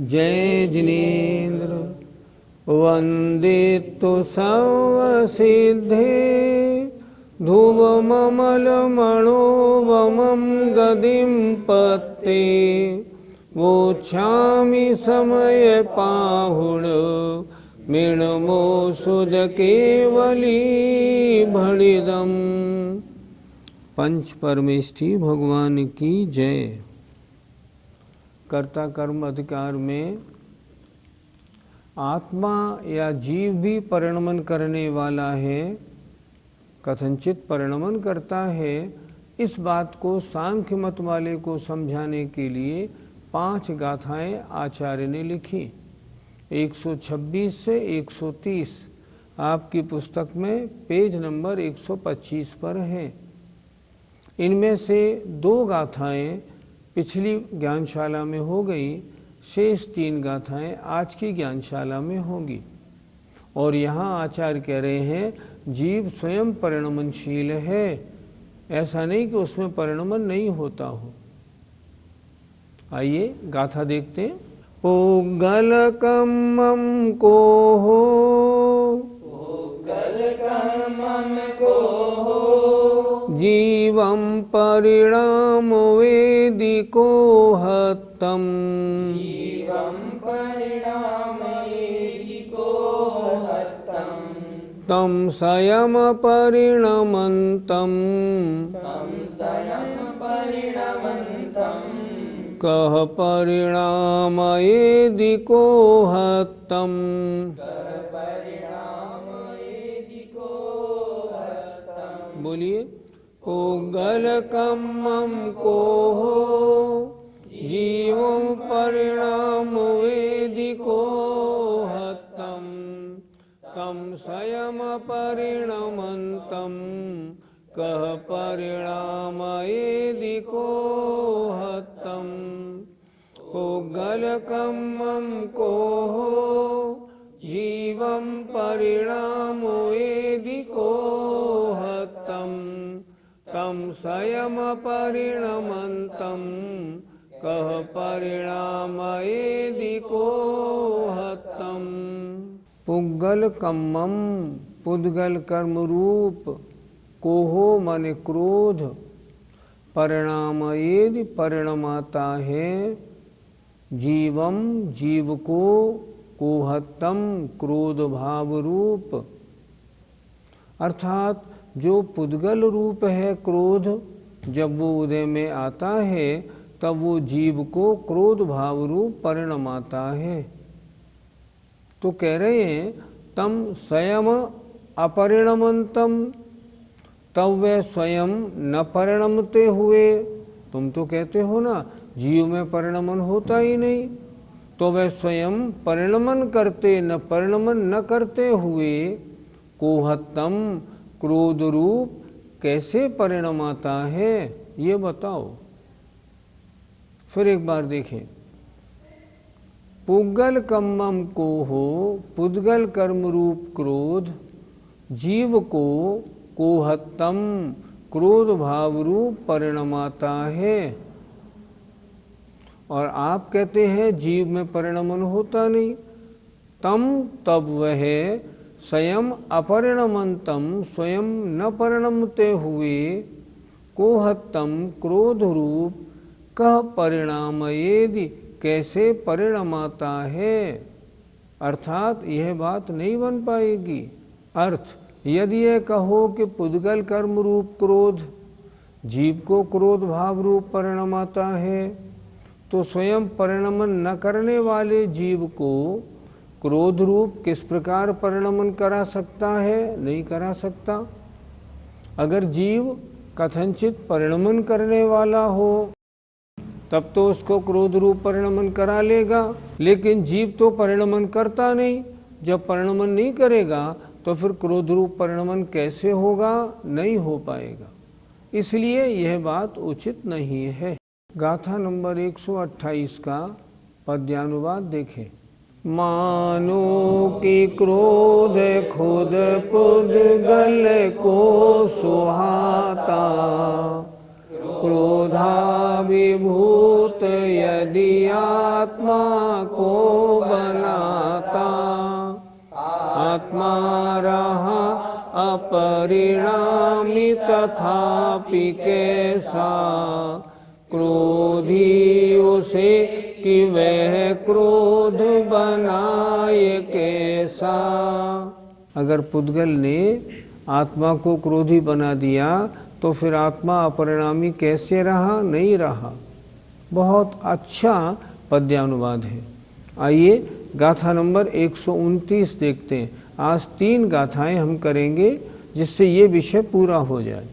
जय जिनेन्द्र वंदितु सर्वसिद्धे धुवममलमणोवमं गदिं पत्ते वोच्छामि समय पाहुण मृणमोषुध केवली भणिदम्। पंच परमेष्ठी भगवान की जय। कर्ता कर्म अधिकार में आत्मा या जीव भी परिणमन करने वाला है, कथनचित परिणमन करता है। इस बात को सांख्य मत वाले को समझाने के लिए 5 गाथाएं आचार्य ने लिखी। 126 से 130 आपकी पुस्तक में पेज नंबर 125 पर है। इनमें से 2 गाथाएं पिछली ज्ञानशाला में हो गई, शेष 3 गाथाएं आज की ज्ञानशाला में होंगी। और यहाँ आचार्य कह रहे हैं जीव स्वयं परिणमनशील है, ऐसा नहीं कि उसमें परिणमन नहीं होता हो। आइए गाथा देखते हैं। पुग्गलकम्मं को हो, जीवं परिणामो वेदिको हतम्, तं स्वयं परिणमन्तं कः परिणामयेदिको हतम्। बोलिए। पुग्गलकम्मं को हो, जीवं परिणामो वेदिको हतम्, तं स्वयं परिणमन्तं कः परिणामयेदिको हतम्। पुग्गलकम्मं को हो, जीवं परिणामो वेदिको हतम्, तं स्वयं परिणमन्तं कः परिणामयेदिको हतम्। पुग्गलकम्मं पुद्गल कर्म रूप, कोहो माने क्रोध, परिणामयेदि परिणमाता है, जीवम जीव को, कोहत्तम क्रोध भाव रूप। अर्थात जो पुद्गल रूप है क्रोध, जब वो उदय में आता है तब वो जीव को क्रोध भाव रूप परिणमाता है। तो कह रहे हैं तम स्वयं अपरिणमन्तम, तब वे स्वयं न परिणमते हुए। तुम तो कहते हो ना जीव में परिणमन होता ही नहीं, तो वे स्वयं परिणमन करते न परिणमन न करते हुए कोहत्तम क्रोध रूप कैसे परिणमाता है, ये बताओ। फिर एक बार देखें। पुग्गलकम्मं को हो, पुद्गल कर्म रूप क्रोध, जीव को कोहत्तम क्रोध भाव रूप परिणमाता है। और आप कहते हैं जीव में परिणमन होता नहीं, तम तब वह स्वयं अपरिणमन्तम स्वयं न परिणमते हुए, कोहत्तम क्रोध रूप कह परिणामयेदि कैसे परिणमाता है। अर्थात यह बात नहीं बन पाएगी। अर्थ, यदि यह कहो कि पुद्गल कर्म रूप क्रोध जीव को क्रोध भाव रूप परिणमाता है, तो स्वयं परिणमन न करने वाले जीव को क्रोध रूप किस प्रकार परिणमन करा सकता है? नहीं करा सकता। अगर जीव कथनचित परिणमन करने वाला हो तब तो उसको क्रोध रूप परिणमन करा लेगा, लेकिन जीव तो परिणमन करता नहीं। जब परिणमन नहीं करेगा तो फिर क्रोध रूप परिणमन कैसे होगा? नहीं हो पाएगा। इसलिए यह बात उचित नहीं है। गाथा नंबर 128 का पद्यानुवाद देखें। मानो कि क्रोध खुद पुद्गल को सुहाता, क्रोधाभिभूत यदि आत्मा को बनाता, आत्मा रहा अपरिणामी तथापि कैसा, क्रोधी उसे कि वह क्रोध बनाए कैसा। अगर पुद्गल ने आत्मा को क्रोधी बना दिया तो फिर आत्मा अपरिणामी कैसे रहा? नहीं रहा। बहुत अच्छा पद्यानुवाद है। आइए गाथा नंबर 129 देखते हैं। आज 3 गाथाएं हम करेंगे जिससे ये विषय पूरा हो जाए।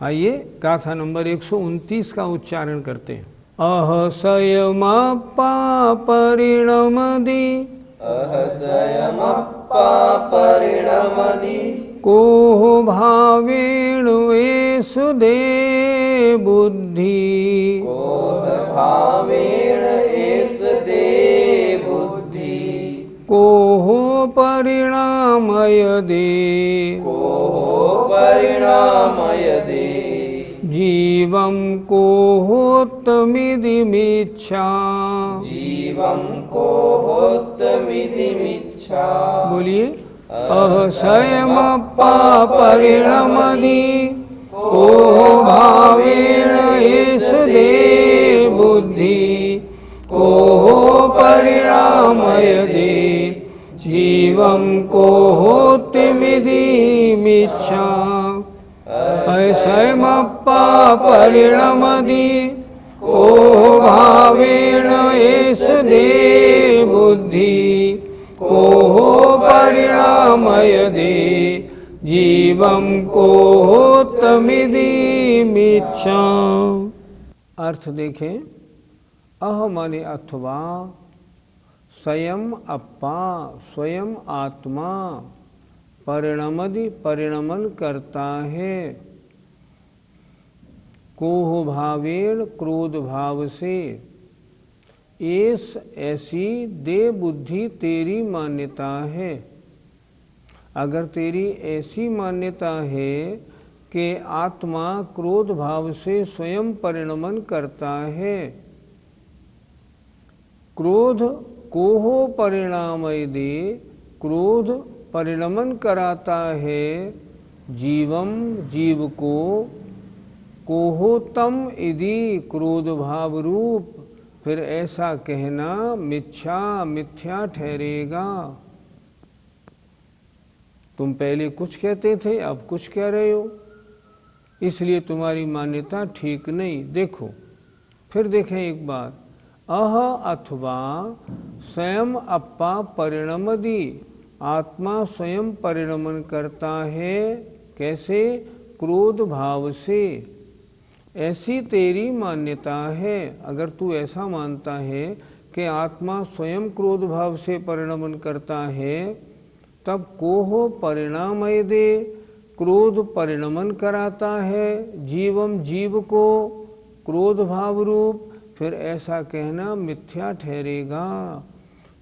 आइए गाथा नंबर 129 का उच्चारण करते हैं। अहसयमप्पा परिणमदि, अहसयमप्पा परिणमदि, कोह भावेण एषु दे बुद्धि, कोह भावेण एष दे बुद्धि, कोह परिणामय दे, कोह परिणामय दे, जीवं कोहोत्तमिदिमिच्छा, जीवं कोहोत्तमिदिमिच्छा। बोलिए। अहसयमप्पा परिणमदि, कोह भावेण एष दे बुद्धि, कोह परिणामय दे, जीवं कोहोत्तमिदिमिच्छा। अहसयमप्पा परिणमदि, कोह भावेण एष दे बुद्धि, कोह परिणामय दे, जीवं कोहोत्तमिदिमिच्छा। अर्थ देखें। अह माने अथवा, स्वयं अप्पा स्वयं आत्मा, परिणमदि परिणमन करता है, कोह भावेण क्रोध भाव से, एस ऐसी दे बुद्धि तेरी मान्यता है। अगर तेरी ऐसी मान्यता है कि आत्मा क्रोध भाव से स्वयं परिणमन करता है, क्रोध कोह परिणामय दे, क्रोध परिणमन कराता है, जीवम जीव को, कोहोत्तम इदि क्रोध भाव रूप, फिर ऐसा कहना मिथ्या ठहरेगा। तुम पहले कुछ कहते थे अब कुछ कह रहे हो, इसलिए तुम्हारी मान्यता ठीक नहीं। देखो फिर देखें एक बार। अह अथवा स्वयं अप्पा परिणमदि, आत्मा स्वयं परिणमन करता है। कैसे? क्रोध भाव से। ऐसी तेरी मान्यता है। अगर तू ऐसा मानता है कि आत्मा स्वयं क्रोध भाव से परिणमन करता है, तब कोह परिणामय दे, क्रोध परिणमन कराता है, जीवम जीव को, क्रोध भाव रूप, फिर ऐसा कहना मिथ्या ठहरेगा।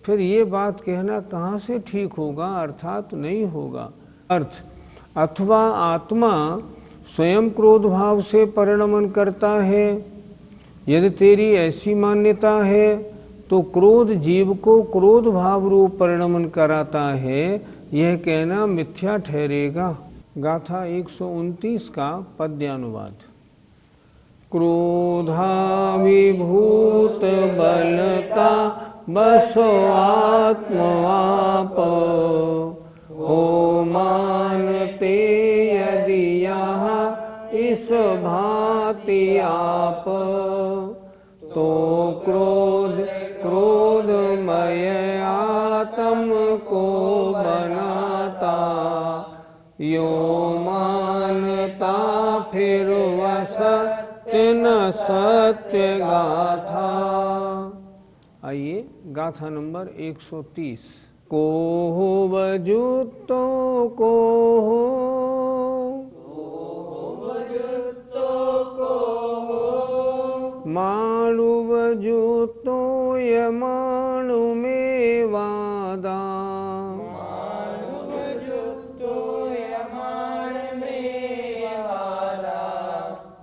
फिर ये बात कहना कहाँ से ठीक होगा? अर्थात नहीं होगा। अर्थ अथवा आत्मा स्वयं क्रोध भाव से परिणमन करता है। यदि तेरी ऐसी मान्यता है तो क्रोध जीव को क्रोध भाव रूप परिणमन कराता है, यह कहना मिथ्या ठहरेगा। गाथा 129 का पद्यानुवाद। क्रोधाभिभूत बलता बसो आत्मवाप, हो मानते यदि यहाँ इस भांति आप, तो क्रोधमय आत्म को बनाता, यो मानता फिर वह सत्य न सत्य गाथा। आइए गाथा नंबर 130। कोह बजुतो कोह, माणु बजुतो यमाणु में वादा,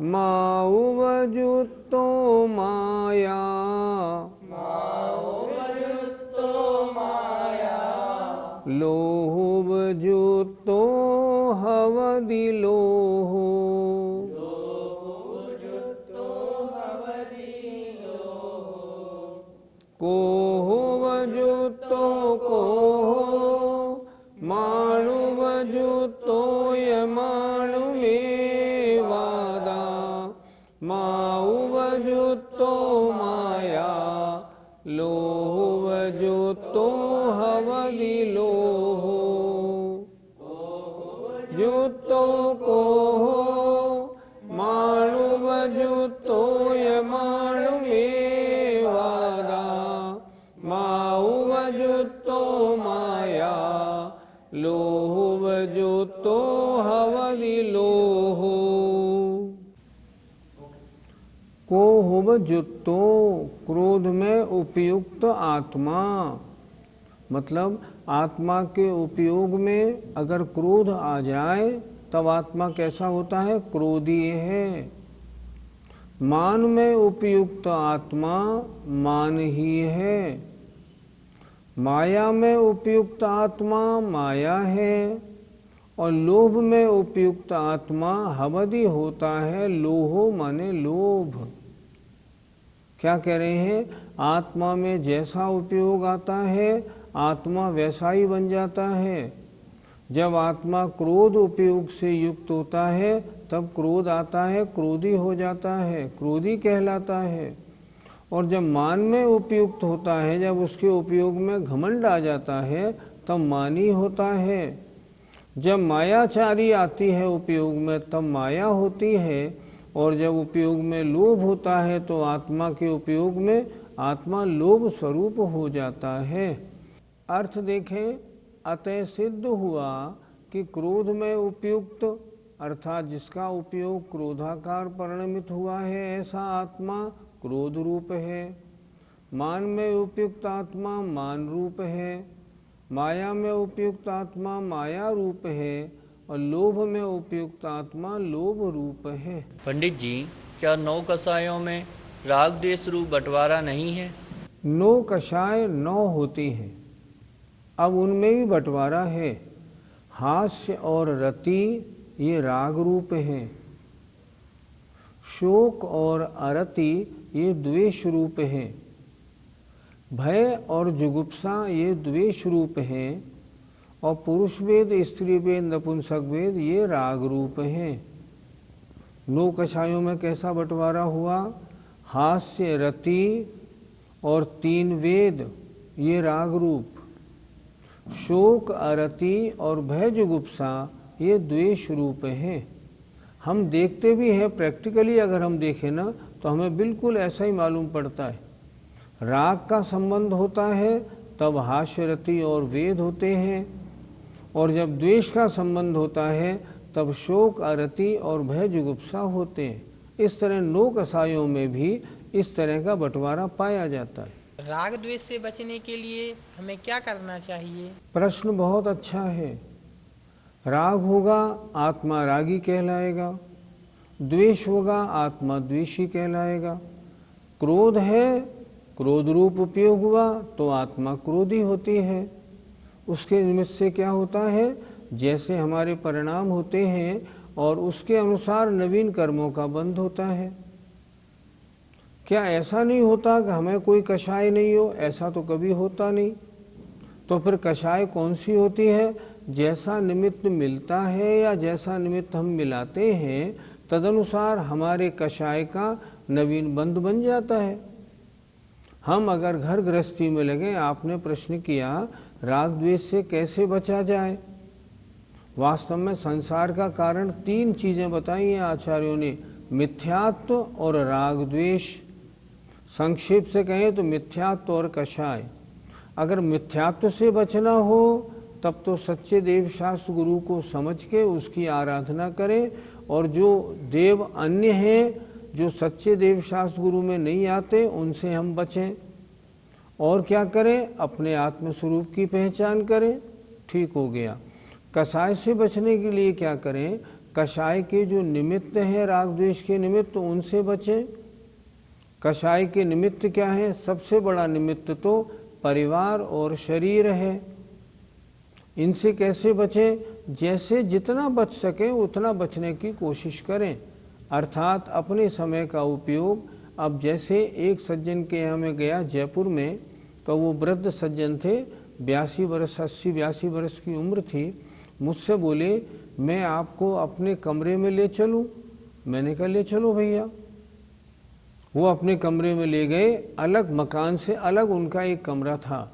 माऊ माओवजुत्तो माया, माओवजुत्तो माया, लोहवजुत्तो हवदिलोहो, लोहवजुत्तो हवदिलोहो, कोहवजुत्तो कोहो, माणुवजुत्तो यमाणुमेवादा, माउवजुत्तो माया, लोहवजुत्तो हवदिलोहो, जुत्तो कोहो, माणुवजुत्तो यमाणुमेवादा, माउवजुत्तो माया, लोहवजुत्तो हवदिलोहो। कोहवजुत्तो क्रोध में उपयुक्त आत्मा, मतलब आत्मा के उपयोग में अगर क्रोध आ जाए तब आत्मा कैसा होता है? क्रोधीय है। मान में उपयुक्त आत्मा मान ही है। माया में उपयुक्त आत्मा माया है। और लोभ में उपयुक्त आत्मा हवदि होता है। लोहो माने लोभ। क्या कह रहे हैं? आत्मा में जैसा उपयोग आता है आत्मा वैसा ही बन जाता है। जब आत्मा क्रोध उपयोग से युक्त होता है तब क्रोध आता है, क्रोधी हो जाता है, क्रोधी कहलाता है। और जब मान में उपयुक्त होता है, जब उसके उपयोग में घमंड आ जाता है तब मानी होता है। जब मायाचारी आती है उपयोग में तब माया होती है। और जब उपयोग में लोभ होता है तो आत्मा के उपयोग में आत्मा लोभ स्वरूप हो जाता है। अर्थ देखें, अतः सिद्ध हुआ कि क्रोध में उपयुक्त अर्थात जिसका उपयोग क्रोधाकार परिणमित हुआ है ऐसा आत्मा क्रोध रूप है। मान में उपयुक्त आत्मा मान रूप है। माया में उपयुक्त आत्मा माया रूप है। और लोभ में उपयुक्त आत्मा लोभ रूप है। पंडित जी, क्या 9 कषायों में राग द्वेष रूप बंटवारा नहीं है? 9 कषाय 9 होती हैं। अब उनमें भी बंटवारा है। हास्य और रति ये राग रूप हैं। शोक और अरति ये द्वेष रूप हैं। भय और जुगुप्सा ये द्वेष रूप हैं। और पुरुष वेद, स्त्री वेद, नपुंसक वेद ये राग रूप हैं। 9 कषायों में कैसा बंटवारा हुआ? हास्य, रति और 3 वेद ये राग रूप। शोक, अरति और भय जुगुप्सा ये द्वेष रूप हैं। हम देखते भी हैं, प्रैक्टिकली अगर हम देखें ना तो हमें बिल्कुल ऐसा ही मालूम पड़ता है। राग का संबंध होता है तब हास्य, रति और वेद होते हैं। और जब द्वेष का संबंध होता है तब शोक, अरति और भय जुगुप्सा होते हैं। इस तरह 9 कषायों में भी इस तरह का बंटवारा पाया जाता है। राग द्वेष से बचने के लिए हमें क्या करना चाहिए? प्रश्न बहुत अच्छा है। राग होगा आत्मा रागी कहलाएगा। द्वेष होगा आत्मा द्वेषी कहलाएगा। क्रोध है, क्रोध रूप उपयोग हुआ तो आत्मा क्रोधी होती है। उसके निमित्त से क्या होता है? जैसे हमारे परिणाम होते हैं और उसके अनुसार नवीन कर्मों का बंध होता है। क्या ऐसा नहीं होता कि हमें कोई कषाय नहीं हो? ऐसा तो कभी होता नहीं। तो फिर कषाय कौन सी होती है? जैसा निमित्त मिलता है या जैसा निमित्त हम मिलाते हैं तदनुसार हमारे कषाय का नवीन बंध बन जाता है। हम अगर घर गृहस्थी में लगे, आपने प्रश्न किया राग द्वेष से कैसे बचा जाए। वास्तव में संसार का कारण 3 चीज़ें बताई हैं आचार्यों ने, मिथ्यात्व और राग द्वेष। संक्षेप से कहें तो मिथ्यात्व और कषाय। अगर मिथ्यात्व से बचना हो तब तो सच्चे देव शास्त्र गुरु को समझ के उसकी आराधना करें। और जो देव अन्य हैं जो सच्चे देव शास्त्र गुरु में नहीं आते उनसे हम बचें। और क्या करें? अपने आत्मस्वरूप की पहचान करें। ठीक हो गया। कषाय से बचने के लिए क्या करें? कषाय के जो निमित्त हैं राग द्वेष के निमित्त, तो उनसे बचें। कषाय के निमित्त क्या है? सबसे बड़ा निमित्त तो परिवार और शरीर है। इनसे कैसे बचें? जैसे जितना बच सकें उतना बचने की कोशिश करें, अर्थात अपने समय का उपयोग। अब जैसे एक सज्जन के यहाँ में गया जयपुर में, तो वो वृद्ध सज्जन थे, 82 वर्ष 80-82 वर्ष की उम्र थी। मुझसे बोले मैं आपको अपने कमरे में ले चलूं? मैंने कहा ले चलो भैया। वो अपने कमरे में ले गए, अलग मकान से अलग उनका एक कमरा था।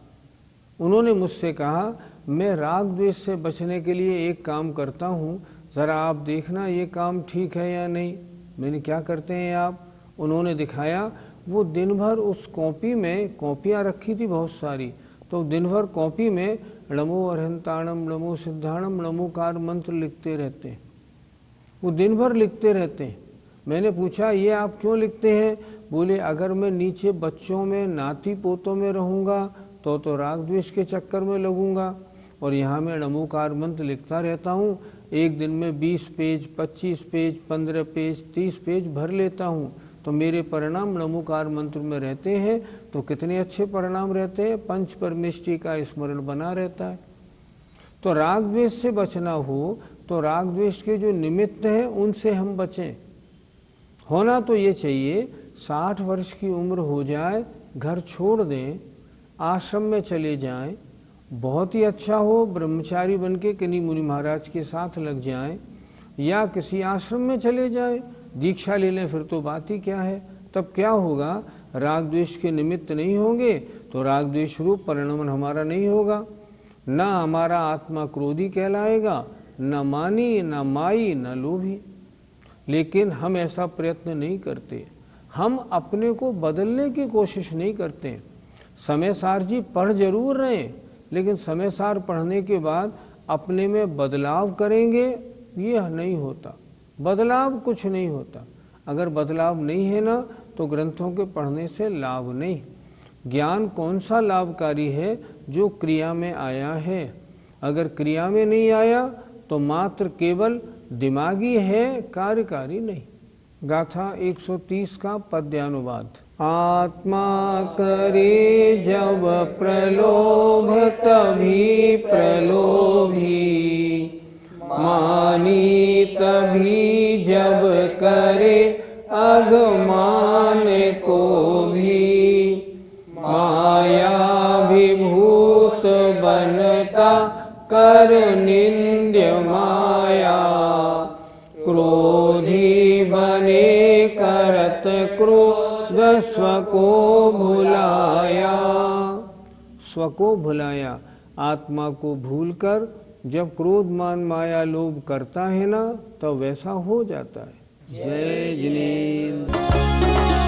उन्होंने मुझसे कहा मैं राग द्वेष से बचने के लिए एक काम करता हूँ, ज़रा आप देखना ये काम ठीक है या नहीं। मैंने क्या करते हैं आप? उन्होंने दिखाया। वो दिन भर उस कॉपी में, कॉपियाँ रखी थी बहुत सारी, तो दिन भर कॉपी में नमो अरहंताणम, नमो सिद्धाणम, नमोकार मंत्र लिखते रहते हैं। वो दिन भर लिखते रहते हैं। मैंने पूछा ये आप क्यों लिखते हैं? बोले अगर मैं नीचे बच्चों में, नाती पोतों में रहूँगा तो राग द्वेष के चक्कर में लगूंगा, और यहाँ मैं नमोकार मंत्र लिखता रहता हूँ। एक दिन में 20 पेज, 25 पेज, 15 पेज, 30 पेज भर लेता हूँ, तो मेरे परिणाम नमोकार मंत्र में रहते हैं। तो कितने अच्छे परिणाम रहते हैं, पंच परमेष्टि का स्मरण बना रहता है। तो राग द्वेष से बचना हो तो राग द्वेष के जो निमित्त हैं उनसे हम बचें। होना तो ये चाहिए 60 वर्ष की उम्र हो जाए, घर छोड़ दें, आश्रम में चले जाएं, बहुत ही अच्छा हो ब्रह्मचारी बन के किन्हीं मुनि महाराज के साथ लग जाएं, या किसी आश्रम में चले जाएं, दीक्षा ले लें, फिर तो बात ही क्या है। तब क्या होगा? राग द्वेष के निमित्त नहीं होंगे तो राग द्वेष रूप परिणमन हमारा नहीं होगा। न हमारा आत्मा क्रोधी कहलाएगा, न मानी, न माई, न लोभी। लेकिन हम ऐसा प्रयत्न नहीं करते, हम अपने को बदलने की कोशिश नहीं करते। समय सार जी पढ़ जरूर रहे, लेकिन समय सार पढ़ने के बाद अपने में बदलाव करेंगे, ये नहीं होता। बदलाव कुछ नहीं होता। अगर बदलाव नहीं है ना, तो ग्रंथों के पढ़ने से लाभ नहीं। ज्ञान कौन सा लाभकारी है? जो क्रिया में आया है। अगर क्रिया में नहीं आया तो मात्र केवल दिमागी है, कार्यकारी नहीं। गाथा 130 का पद्यानुवाद। आत्मा करे जब प्रलोभ तभी प्रलोभी, मानी तभी जब करे अगमान को भी, माया विभूत बनता कर निंद्य माया, क्रोधी बने करत क्रोध स्व को भुलाया। स्व को भुलाया, आत्मा को भूलकर जब क्रोध मान माया लोभ करता है ना, तो वैसा हो जाता है। जय जिनेन्द्र।